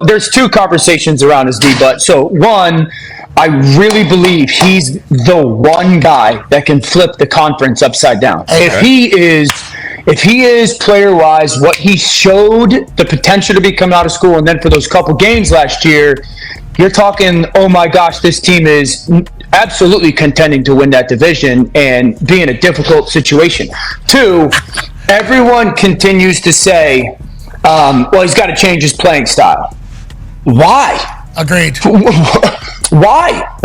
There's two conversations around his D-butt. So one, I really believe he's the one guy that can flip the conference upside down. Okay. If he is player-wise, what he showed the potential to be coming out of school, and then for those couple games last year, you're talking, oh my gosh, this team is absolutely contending to win that division and be in a difficult situation. Two, everyone continues to say, well, he's got to change his playing style. Why? Agreed. Why?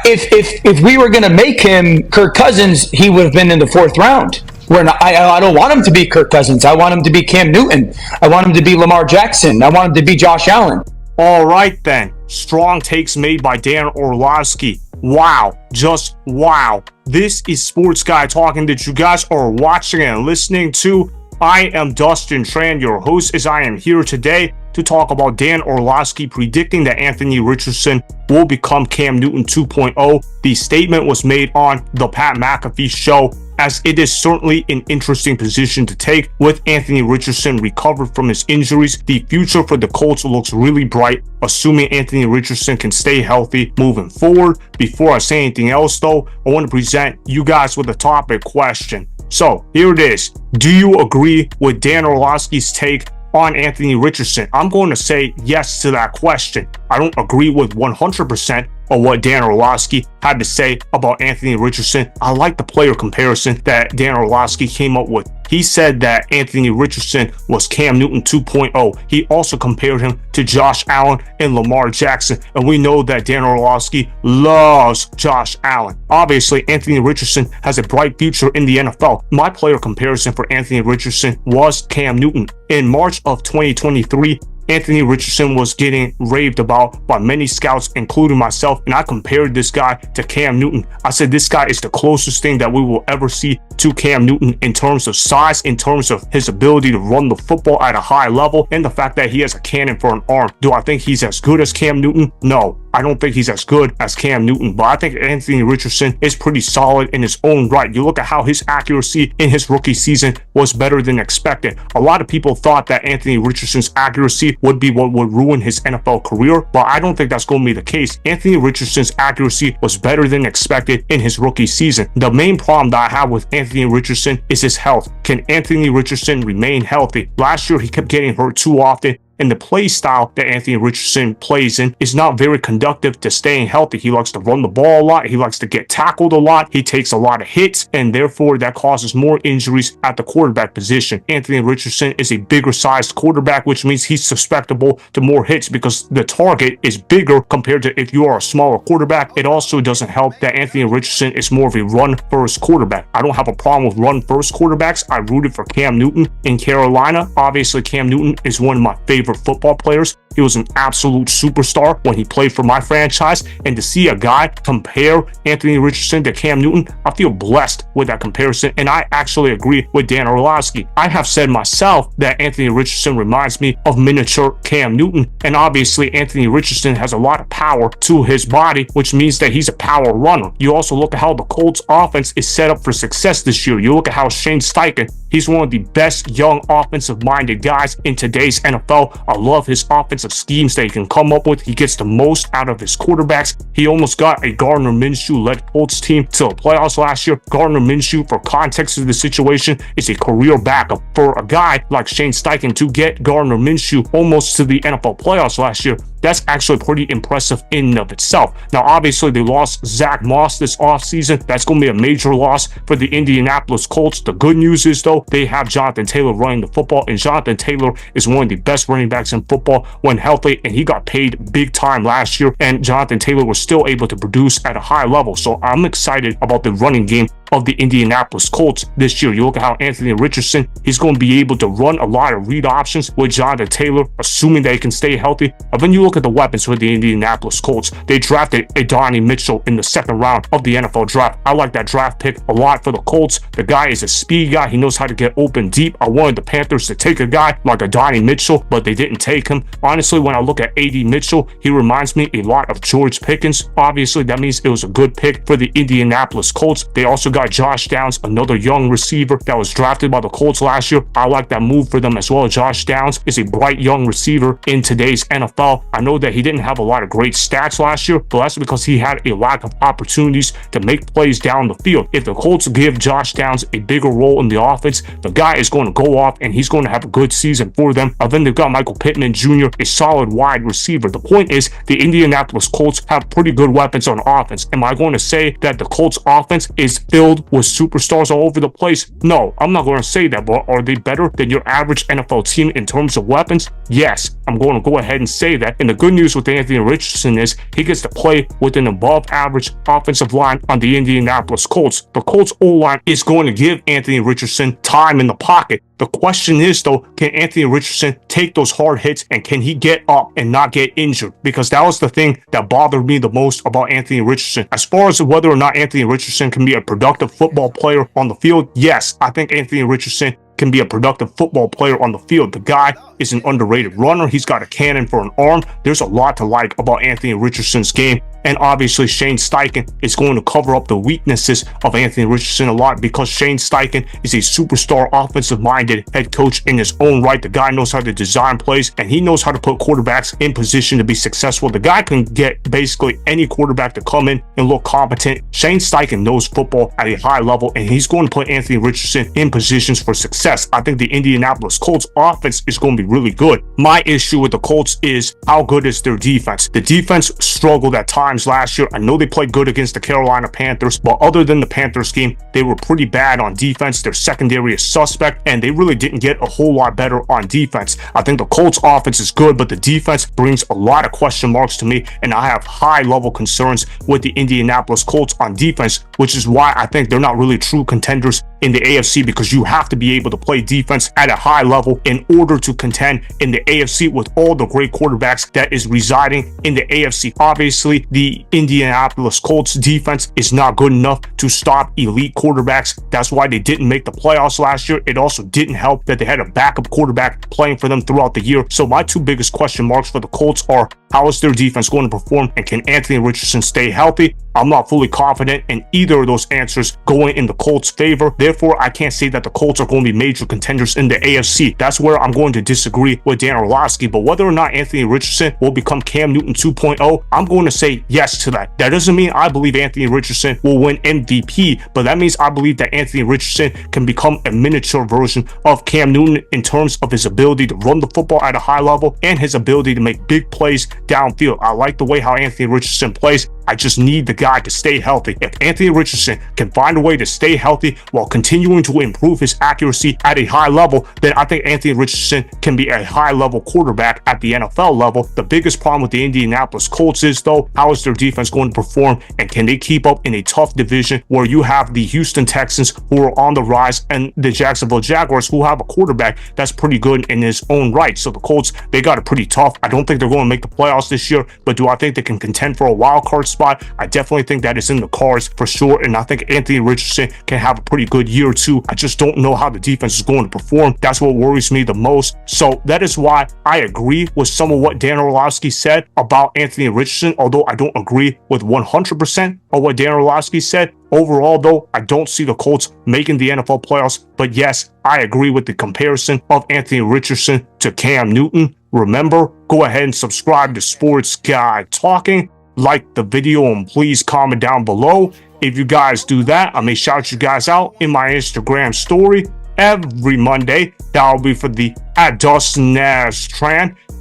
If we were going to make him Kirk Cousins, he would have been in the fourth round. I don't want him to be Kirk Cousins. I want him to be Cam Newton. I want him to be Lamar Jackson. I want him to be Josh Allen. All right then. Strong takes made by Dan Orlovsky. Wow. Just wow. This is Sports Guy Talking that you guys are watching and listening to. I am Dustin Tran, your host, as I am here today to talk about Dan Orlovsky predicting that Anthony Richardson will become Cam Newton 2.0. The statement was made on the Pat McAfee Show, as it is certainly an interesting position to take. With Anthony Richardson recovered from his injuries, the future for the Colts looks really bright, assuming Anthony Richardson can stay healthy moving forward. Before I say anything else though, I want to present you guys with a topic question. So here it is. Do you agree with Dan Orlovsky's take on Anthony Richardson? I'm going to say yes to that question. I don't agree with 100% of what Dan Orlovsky had to say about Anthony Richardson. I like the player comparison that Dan Orlovsky came up with. He said that Anthony Richardson was Cam Newton 2.0. He also compared him to Josh Allen and Lamar Jackson. And we know that Dan Orlovsky loves Josh Allen. Obviously, Anthony Richardson has a bright future in the NFL. My player comparison for Anthony Richardson was Cam Newton. In March of 2023, Anthony Richardson was getting raved about by many scouts, including myself, and I compared this guy to Cam Newton. I said this guy is the closest thing that we will ever see to Cam Newton in terms of size, in terms of his ability to run the football at a high level, and the fact that he has a cannon for an arm. Do I think he's as good as Cam Newton? No. I don't think he's as good as Cam Newton, but I think Anthony Richardson is pretty solid in his own right. You look at how his accuracy in his rookie season was better than expected. A lot of people thought that Anthony Richardson's accuracy would be what would ruin his NFL career, but I don't think that's going to be the case. Anthony Richardson's accuracy was better than expected in his rookie season. The main problem that I have with Anthony Richardson is his health. Can Anthony Richardson remain healthy? Last year, he kept getting hurt too often. And the play style that Anthony Richardson plays in is not very conductive to staying healthy. He likes to run the ball a lot. He likes to get tackled a lot. He takes a lot of hits, and therefore that causes more injuries at the quarterback position. Anthony Richardson is a bigger sized quarterback, which means he's susceptible to more hits because the target is bigger compared to if you are a smaller quarterback. It also doesn't help that Anthony Richardson is more of a run first quarterback. I don't have a problem with run first quarterbacks. I rooted for Cam Newton in Carolina. Obviously, Cam Newton is one of my favorite football players. He was an absolute superstar when he played for my franchise, and to see a guy compare Anthony Richardson to Cam Newton, I feel blessed with that comparison, and I actually agree with Dan Orlovsky. I have said myself that Anthony Richardson reminds me of miniature Cam Newton, and obviously Anthony Richardson has a lot of power to his body, which means that he's a power runner. You also look at how the Colts offense is set up for success this year. You look at how Shane Steichen, he's one of the best young offensive-minded guys in today's NFL. I love his offensive schemes that he can come up with. He gets the most out of his quarterbacks. He almost got a Gardner Minshew-led Colts team to the playoffs last year. Gardner Minshew, for context of the situation, is a career backup. For a guy like Shane Steichen to get Gardner Minshew almost to the NFL playoffs last year, that's actually pretty impressive in and of itself. Now, obviously, they lost Zach Moss this offseason. That's going to be a major loss for the Indianapolis Colts. The good news is, though, they have Jonathan Taylor running the football, and Jonathan Taylor is one of the best running backs in football when healthy, and he got paid big time last year, and Jonathan Taylor was still able to produce at a high level. So I'm excited about the running game of the Indianapolis Colts this year. You look at how Anthony Richardson, he's going to be able to run a lot of read options with Jonathan Taylor, assuming that he can stay healthy. And then you look at the weapons for the Indianapolis Colts. They drafted Adonai Mitchell in the second round of the NFL draft. I like that draft pick a lot for the Colts. The guy is a speed guy. He knows how to get open deep. I wanted the Panthers to take a guy like Adonai Mitchell, but they didn't take him. Honestly, when I look at A.D. Mitchell, he reminds me a lot of George Pickens. Obviously, that means it was a good pick for the Indianapolis Colts. They also got got Josh Downs, another young receiver that was drafted by the Colts last year. I like that move for them as well. Josh Downs is a bright young receiver in today's NFL. I know that he didn't have a lot of great stats last year, but that's because he had a lack of opportunities to make plays down the field. If the Colts give Josh Downs a bigger role in the offense, the guy is going to go off and he's going to have a good season for them. And then they've got Michael Pittman Jr., a solid wide receiver. The point is, the Indianapolis Colts have pretty good weapons on offense. Am I going to say that the Colts offense is filled with superstars all over the place? No, I'm not going to say that, but are they better than your average NFL team in terms of weapons? Yes, I'm going to go ahead and say that. And the good news with Anthony Richardson is he gets to play with an above average offensive line on the Indianapolis Colts. The Colts O-line is going to give Anthony Richardson time in the pocket. The question is, though, can Anthony Richardson take those hard hits and can he get up and not get injured? Because that was the thing that bothered me the most about Anthony Richardson. As far as whether or not Anthony Richardson can be a productive football player on the field, yes, I think Anthony Richardson can be a productive football player on the field. The guy is an underrated runner. He's got a cannon for an arm. There's a lot to like about Anthony Richardson's game. And obviously, Shane Steichen is going to cover up the weaknesses of Anthony Richardson a lot because Shane Steichen is a superstar offensive-minded head coach in his own right. The guy knows how to design plays, and he knows how to put quarterbacks in position to be successful. The guy can get basically any quarterback to come in and look competent. Shane Steichen knows football at a high level, and he's going to put Anthony Richardson in positions for success. I think the Indianapolis Colts offense is going to be really good. My issue with the Colts is how good is their defense. The defense struggled at times last year. I know they played good against the Carolina Panthers, but other than the Panthers game, they were pretty bad on defense. Their secondary is suspect, and they really didn't get a whole lot better on defense. I think the Colts offense is good, but the defense brings a lot of question marks to me, and I have high-level concerns with the Indianapolis Colts on defense, which is why I think they're not really true contenders in the AFC, because you have to be able to play defense at a high level in order to contend in the AFC with all the great quarterbacks that is residing in the AFC. Obviously, the Indianapolis Colts defense is not good enough to stop elite quarterbacks. That's why they didn't make the playoffs last year. It also didn't help that they had a backup quarterback playing for them throughout the year. So my two biggest question marks for the Colts are, how is their defense going to perform, and can Anthony Richardson stay healthy? I'm not fully confident in either of those answers going in the Colts' favor. Therefore, I can't say that the Colts are going to be major contenders in the AFC. That's where I'm going to disagree with Dan Orlovsky. But whether or not Anthony Richardson will become Cam Newton 2.0, I'm going to say yes to that. That doesn't mean I believe Anthony Richardson will win MVP, but that means I believe that Anthony Richardson can become a miniature version of Cam Newton in terms of his ability to run the football at a high level and his ability to make big plays downfield. I like the way how Anthony Richardson plays. I just need the guy to stay healthy. If Anthony Richardson can find a way to stay healthy while continuing to improve his accuracy at a high level, then I think Anthony Richardson can be a high-level quarterback at the NFL level. The biggest problem with the Indianapolis Colts is, though, how is their defense going to perform, and can they keep up in a tough division where you have the Houston Texans, who are on the rise, and the Jacksonville Jaguars, who have a quarterback that's pretty good in his own right. So the Colts, they got it pretty tough. I don't think they're going to make the playoffs this year, but do I think they can contend for a wild card spot? I definitely think that is in the cards for sure, and I think Anthony Richardson can have a pretty good year too. I just don't know how the defense is going to perform. That's what worries me the most. So that is why I agree with some of what Dan Orlovsky said about Anthony Richardson, although I don't agree with 100% of what Dan Orlovsky said. Overall, though, I don't see the Colts making the NFL playoffs, but yes, I agree with the comparison of Anthony Richardson to Cam Newton. Remember, go ahead and subscribe to Sports Guy Talking. Like the video and please comment down below. If you guys do that, I may shout you guys out in my Instagram story every Monday. That'll be for the Adonai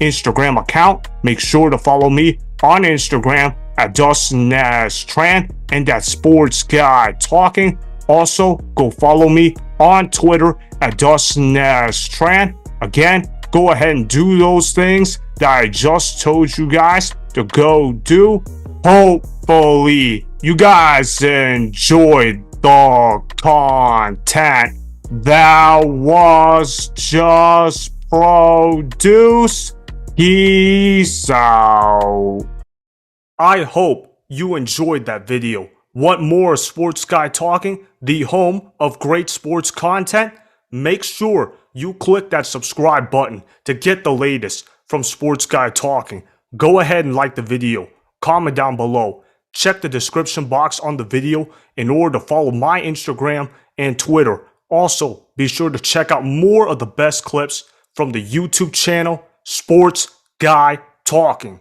Instagram account. Make sure to follow me on Instagram at Adonai and that Sports Guy Talking. Also, go follow me on Twitter at Adonai. Again, go ahead and do those things that I just told you guys to go do. Hopefully you guys enjoyed the content that was just produced. Peace out. I hope you enjoyed that video. Want more Sports Guy Talking, the home of great sports content? Make sure you click that subscribe button to get the latest from Sports Guy Talking. Go ahead and like the video, comment down below, check the description box on the video in order to follow my Instagram and Twitter. Also, be sure to check out more of the best clips from the YouTube channel, Sports Guy Talking.